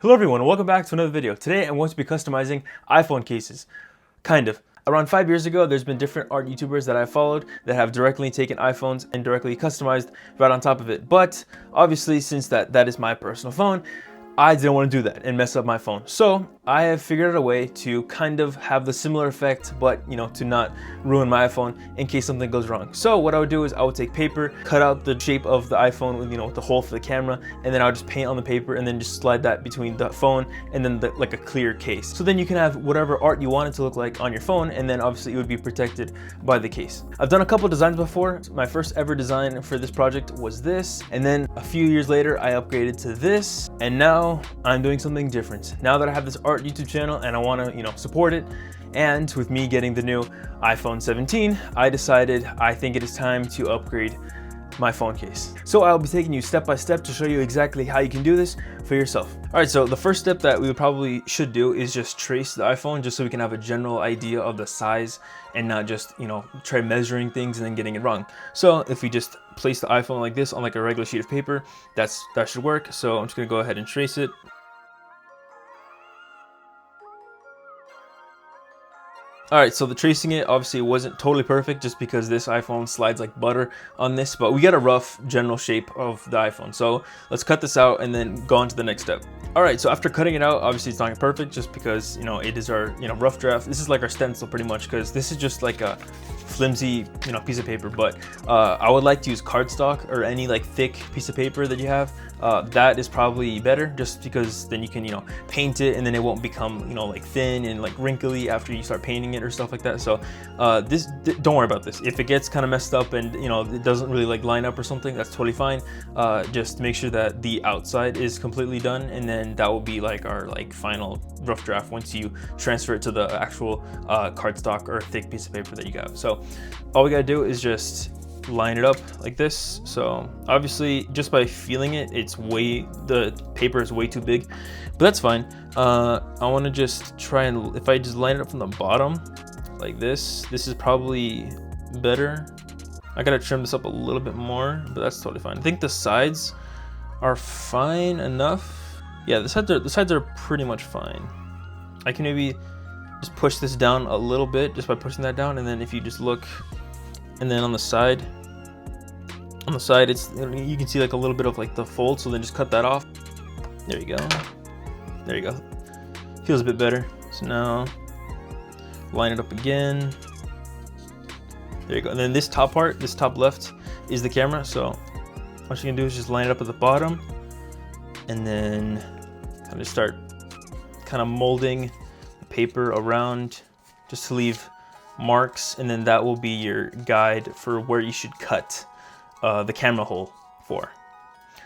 Hello everyone, and welcome back to another video. Today I'm going to be customizing iPhone cases. Kind of. Around 5 years ago, there's been different art YouTubers that I've followed that have directly taken iPhones and directly customized right on top of it. But obviously, since that is my personal phone, I didn't want to do that and mess up my phone. So I have figured out a way to kind of have the similar effect, but to not ruin my iPhone in case something goes wrong. So what I would do is I would take paper, cut out the shape of the iPhone with with the hole for the camera, and then I would just paint on the paper and then just slide that between the phone and then like a clear case. So then you can have whatever art you want it to look like on your phone, and then obviously it would be protected by the case. I've done a couple designs before. My first ever design for this project was this, and then a few years later I upgraded to this, and now I'm doing something different. Now that I have this art YouTube channel and I want to support it, and with me getting the new iPhone 17, I decided I think it is time to upgrade my phone case. So I'll be taking you step by step to show you exactly how you can do this for yourself. All right, so the first step that we probably should do is just trace the iPhone, just so we can have a general idea of the size and not just try measuring things and then getting it wrong. So if we just place the iPhone like this on like a regular sheet of paper, that should work. So I'm just gonna go ahead and trace it. All right, so the tracing it obviously wasn't totally perfect just because this iPhone slides like butter on this, but we got a rough general shape of the iPhone. So let's cut this out and then go on to the next step. All right, so after cutting it out, obviously it's not perfect just because it is our rough draft. This is like our stencil pretty much, because this is just like a flimsy piece of paper. But I would like to use cardstock or any like thick piece of paper that you have. That is probably better, just because then you can paint it and then it won't become like thin and like wrinkly after you start painting it or stuff like that. So don't worry about this. If it gets kind of messed up and it doesn't really like line up or something, that's totally fine. Just make sure that the outside is completely done, and then that will be like our final rough draft once you transfer it to the actual cardstock or thick piece of paper that you have. So all we gotta do is just line it up like this. So obviously just by feeling it, the paper is way too big, but that's fine. I want to just try and, if I just line it up from the bottom like this is probably better. I gotta trim this up a little bit more, but that's totally fine. I think the sides are fine enough. Yeah, the sides are pretty much fine. I can maybe just push this down a little bit just by pushing that down, and then if you just look, and then on the side it's you can see like a little bit of like the fold, so then just cut that off. There you go. Feels a bit better. So now line it up again. There you go. And then this top part, this top left, is the camera. So what you can do is just line it up at the bottom, and then kind of start molding the paper around just to leave marks, and then that will be your guide for where you should cut the camera hole for.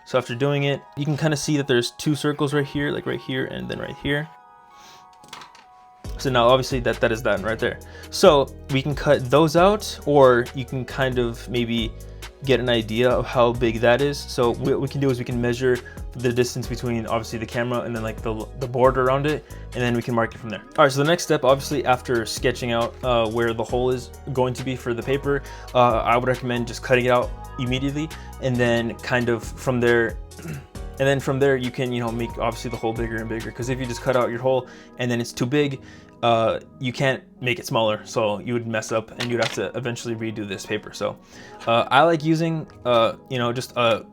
So after doing it, you can kind of see that there's two circles right here, like right here and then right here. So now obviously that is that right there. So we can cut those out, or you can kind of maybe get an idea of how big that is. So what we can do is we can measure the distance between obviously the camera and then like the board around it, and then we can mark it from there. All right, so the next step, obviously after sketching out where the hole is going to be for the paper, I would recommend just cutting it out immediately, and then kind of from there you can make obviously the hole bigger and bigger, because if you just cut out your hole and then it's too big, you can't make it smaller, so you would mess up and you'd have to eventually redo this paper. So I like using just a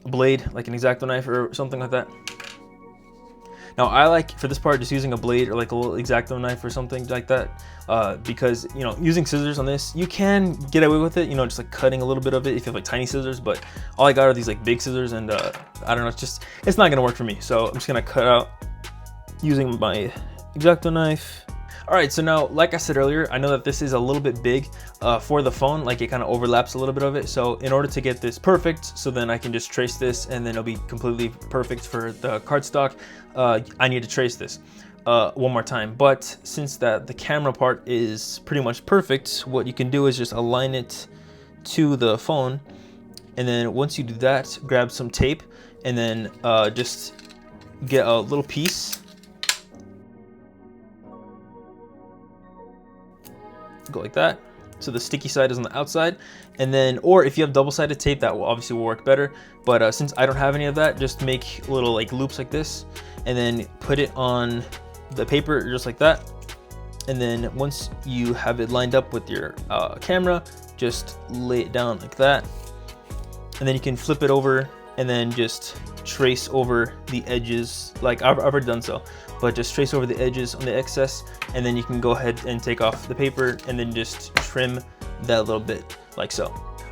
blade, like an X-Acto knife or something like that. Now I like, for this part, just using a blade or like a little X-Acto knife or something like that, because using scissors on this, you can get away with it, just like cutting a little bit of it if you have like tiny scissors, but all I got are these like big scissors, and I don't know, it's not gonna work for me. So I'm just gonna cut out using my X-Acto knife. All right, so now, like I said earlier, I know that this is a little bit big for the phone, like it kind of overlaps a little bit of it. So in order to get this perfect, so then I can just trace this and then it'll be completely perfect for the cardstock, I need to trace this one more time. But since the camera part is pretty much perfect, what you can do is just align it to the phone. And then once you do that, grab some tape and then just get a little piece. Go like that. so the sticky side is on the outside, and then, or if you have double-sided tape, that will obviously work better. But since I don't have any of that, just make little like loops like this, and then put it on the paper just like that. And then once you have it lined up with your camera, just lay it down like that, and then you can flip it over and then just trace over the edges. Like I've already done so, but just trace over the edges on the excess, and then you can go ahead and take off the paper and then just trim that a little bit like so.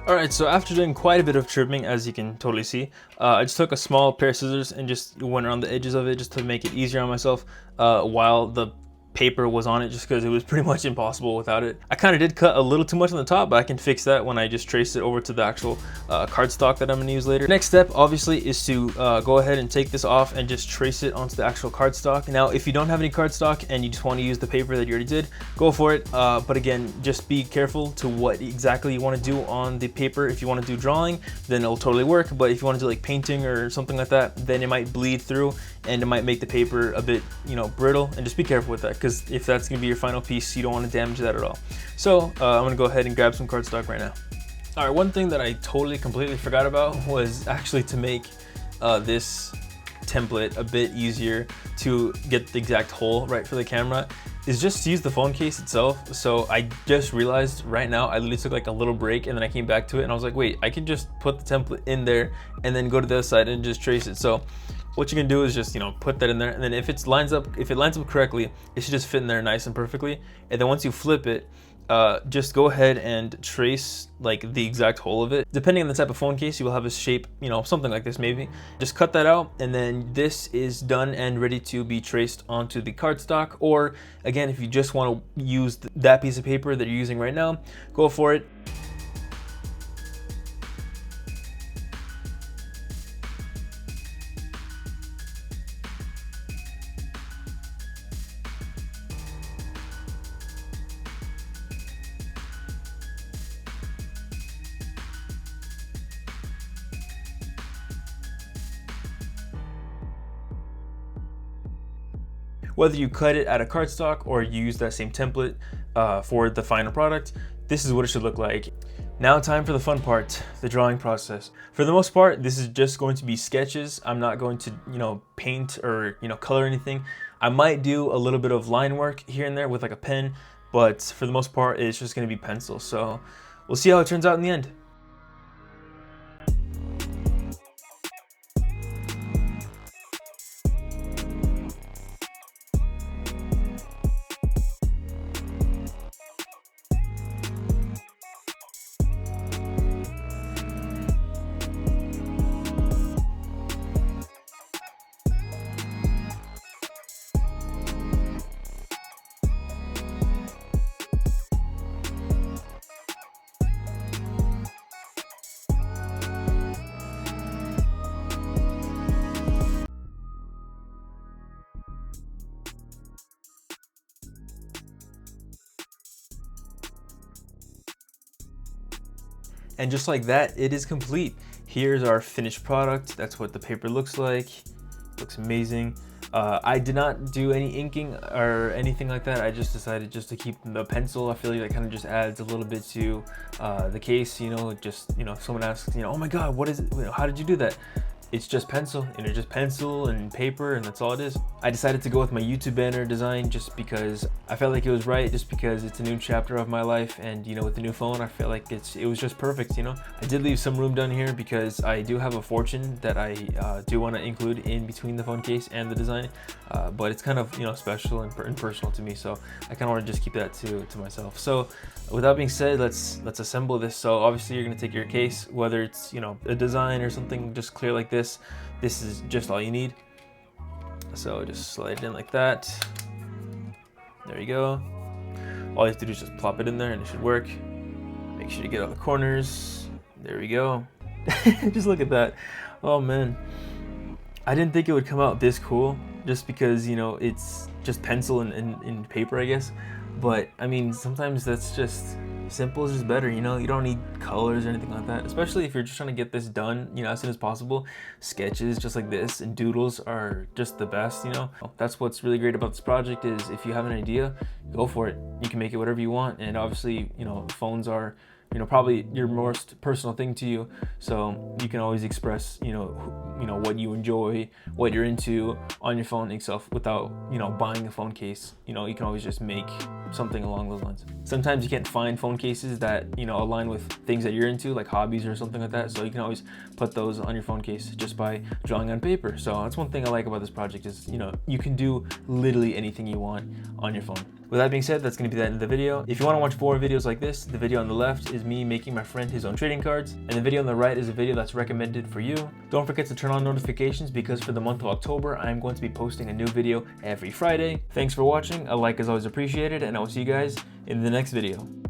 All right, so after doing quite a bit of trimming, as you can totally see, I just took a small pair of scissors and just went around the edges of it just to make it easier on myself while the paper was on it, just because it was pretty much impossible without it. I kind of did cut a little too much on the top, but I can fix that when I just trace it over to the actual cardstock that I'm gonna use later. Next step obviously is to go ahead and take this off and just trace it onto the actual cardstock. Now if you don't have any cardstock and you just want to use the paper that you already did, go for it, but again, just be careful to what exactly you want to do on the paper. If you want to do drawing, then it'll totally work, but if you want to do like painting or something like that, then it might bleed through and it might make the paper a bit, you know, brittle, and just be careful with that, because if that's gonna be your final piece, you don't want to damage that at all. So I'm gonna go ahead and grab some cardstock right now. All right, one thing that I completely forgot about was actually to make this template a bit easier to get the exact hole right for the camera, is just to use the phone case itself. So I just realized right now, I literally took like a little break and then I came back to it and I was like, wait, I can just put the template in there and then go to the other side and just trace it. So what you can do is just, you know, put that in there, and then if it lines up correctly, it should just fit in there nice and perfectly. And then once you flip it, just go ahead and trace like the exact hole of it. Depending on the type of phone case, you will have a shape, you know, something like this maybe. Just cut that out, and then this is done and ready to be traced onto the cardstock. Or again, if you just want to use that piece of paper that you're using right now, go for it. Whether you cut it out of cardstock or you use that same template for the final product, this is what it should look like. Now time for the fun part, the drawing process. For the most part, this is just going to be sketches. I'm not going to, you know, paint or, you know, color anything. I might do a little bit of line work here and there with like a pen, but for the most part, it's just gonna be pencil. So we'll see how it turns out in the end. And just like that, it is complete. Here's our finished product. That's what the paper looks like. Looks amazing. I did not do any inking or anything like that. I just decided just to keep the pencil. I feel like that kind of just adds a little bit to the case, you know, just, you know, if someone asks, you know, oh my God, what is it? You know, how did you do that? It's just pencil, and it's just pencil and paper, and that's all it is. I decided to go with my YouTube banner design just because I felt like it was right, just because it's a new chapter of my life, and you know, with the new phone, I felt like it was just perfect, you know. I did leave some room down here because I do have a fortune that I do want to include in between the phone case and the design, but it's kind of, you know, special and personal to me, so I kind of want to just keep that to myself. So with that being said, let's assemble this. So obviously you're going to take your case, whether it's, you know, a design or something just clear like this. This is just all you need. So just slide it in like that. There you go. All you have to do is just plop it in there and it should work. Make sure you get all the corners. There we go. Just look at that. Oh man. I didn't think it would come out this cool, just because, you know, it's just pencil and paper, I guess. But I mean, sometimes that's just simple is just better, you know? You don't need colors or anything like that, especially if you're just trying to get this done, you know, as soon as possible. Sketches just like this and doodles are just the best, you know? That's what's really great about this project is if you have an idea, go for it. You can make it whatever you want. And obviously, you know, phones are, you know, probably your most personal thing to you. So you can always express, you know, what you enjoy, what you're into on your phone itself without, you know, buying a phone case. You know, you can always just make something along those lines. Sometimes you can't find phone cases that, you know, align with things that you're into, like hobbies or something like that. So you can always put those on your phone case just by drawing on paper. So that's one thing I like about this project is, you know, you can do literally anything you want on your phone. With that being said, that's going to be the end of the video. If you want to watch more videos like this, the video on the left is me making my friend his own trading cards, and the video on the right is a video that's recommended for you. Don't forget to turn on notifications because for the month of October, I'm going to be posting a new video every Friday. Thanks for watching. A like is always appreciated, and I will see you guys in the next video.